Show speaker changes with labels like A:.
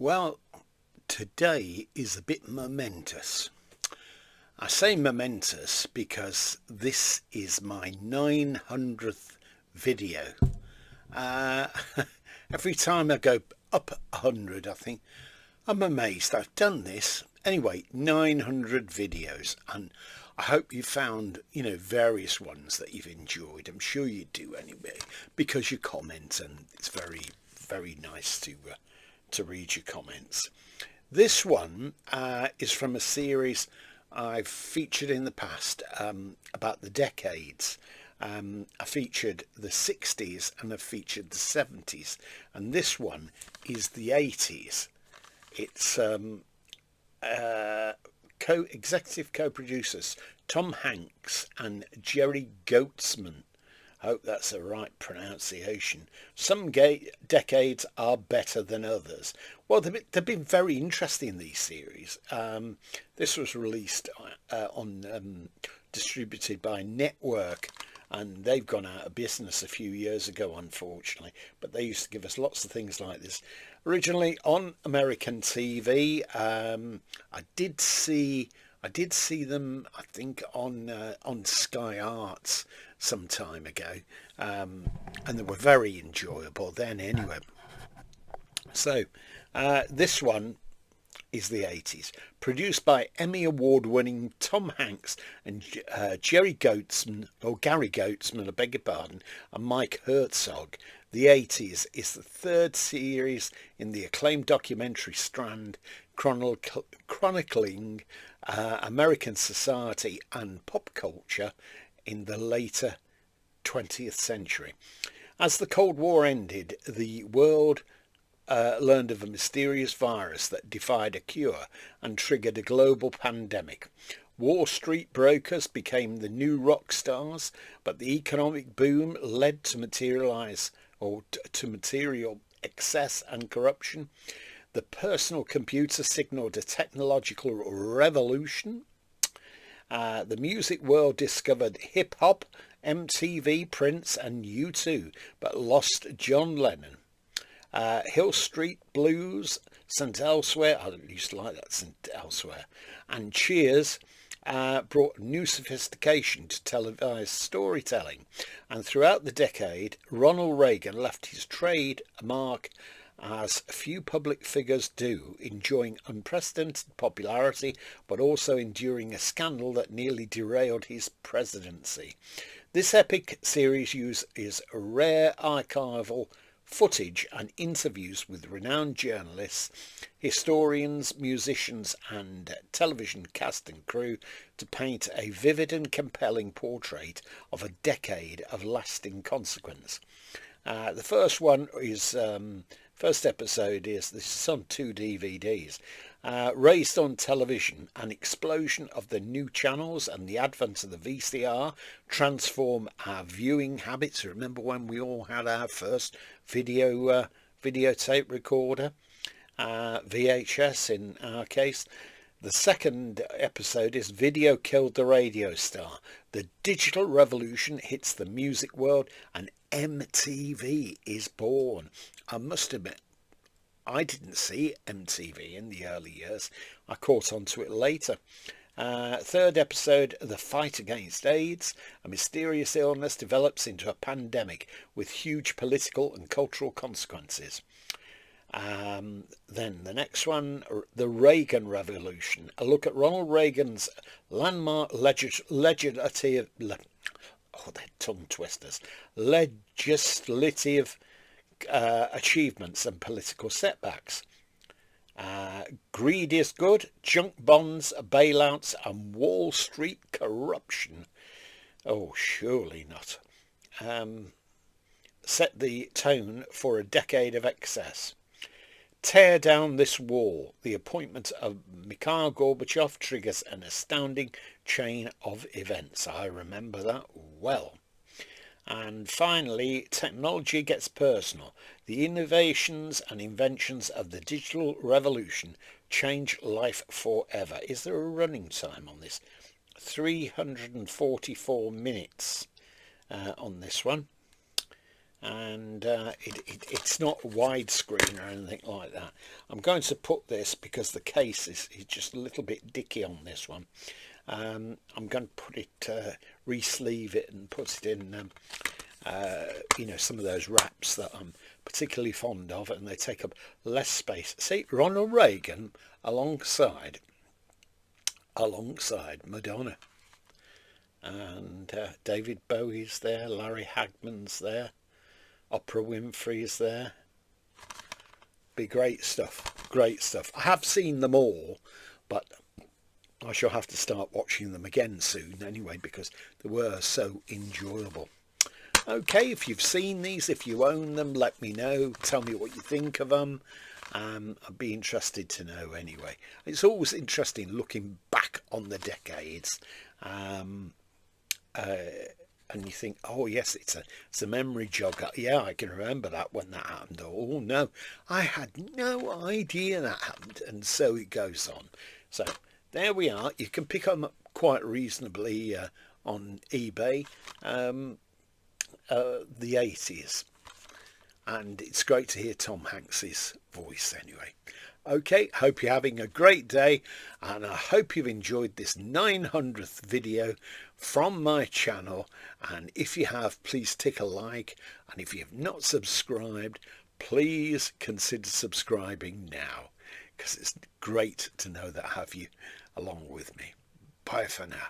A: Well, today is a bit momentous. I say momentous because this is my 900th video. Uh, every time I go up 100, I think, I'm amazed I've done this. Anyway, 900 videos, and I hope you found, various ones that you've enjoyed. I'm sure you do anyway, because you comment, and it's very, very nice to read your comments. This one is from a series I've featured in the past about the decades. I featured the 60s and I featured the 70s, and this one is the 80s. It's executive co-producers Tom Hanks and Jerry Goatsman. I hope that's the right pronunciation. Some decades are better than others. Well, they've been very interesting, these series. This was released distributed by Network, and they've gone out of business a few years ago, unfortunately. But they used to give us lots of things like this. Originally on American TV, I did see them, I think, on Sky Arts some time ago, and they were very enjoyable then anyway. So this one is the 80s, produced by Emmy Award-winning Tom Hanks and Gary Goatsman, I beg your pardon, and Mike Herzog. The 80s is the third series in the acclaimed documentary strand chronicling American society and pop culture in the later 20th century. As the Cold War ended, the world learned of a mysterious virus that defied a cure and triggered a global pandemic. Wall Street brokers became the new rock stars, but the economic boom led to material excess and corruption. The personal computer signaled a technological revolution. The music world discovered hip-hop, MTV, Prince and U2, but lost John Lennon. Hill Street Blues, St. Elsewhere, I used to like that, St. Elsewhere, and Cheers brought new sophistication to televised storytelling. And throughout the decade, Ronald Reagan left his trademark, as few public figures do, enjoying unprecedented popularity, but also enduring a scandal that nearly derailed his presidency. This epic series uses rare archival footage and interviews with renowned journalists, historians, musicians and television cast and crew to paint a vivid and compelling portrait of a decade of lasting consequence. The first episode is, this is on 2 DVDs, raised on television. An explosion of the new channels and the advent of the VCR transform our viewing habits. Remember when we all had our first videotape recorder, VHS in our case. The second episode is Video Killed the Radio Star. The digital revolution hits the music world and MTV is born. I must admit, I didn't see MTV in the early years. I caught on to it later. Third episode, The Fight Against AIDS. A mysterious illness develops into a pandemic with huge political and cultural consequences. Then the next one, The Reagan Revolution. A look at Ronald Reagan's landmark legislative achievements and political setbacks. Greed is good, junk bonds, bailouts and Wall Street corruption. Oh, surely not. Set the tone for a decade of excess. Tear down this wall. The appointment of Mikhail Gorbachev triggers an astounding chain of events. I remember that well. And finally, technology gets personal. The innovations and inventions of the digital revolution change life forever. Is there a running time on this? 344 minutes on this one. and it's not widescreen or anything like that. I'm going to put this, because the case is just a little bit dicky on this one. I'm going to put it, re-sleeve it and put it in some of those wraps that I'm particularly fond of, and they take up less space. See, Ronald Reagan alongside Madonna, and David Bowie's there, Larry Hagman's there, Oprah Winfrey's there. Be great stuff, great stuff. I have seen them all, but I shall have to start watching them again soon anyway, because they were so enjoyable. Okay, if you've seen these, if you own them, let me know. Tell me what you think of them. I'd be interested to know anyway. It's always interesting looking back on the decades. And you think, oh yes, it's a memory jog. Yeah, I can remember that when that happened. Oh no, I had no idea that happened. And so it goes on. So there we are. You can pick them up quite reasonably on eBay. The 80s, and it's great to hear Tom Hanks's voice anyway. Okay, hope you're having a great day, and I hope you've enjoyed this 900th video from my channel. And if you have, please tick a like, and if you have not subscribed, please consider subscribing now, because it's great to know that I have you along with me. Bye for now.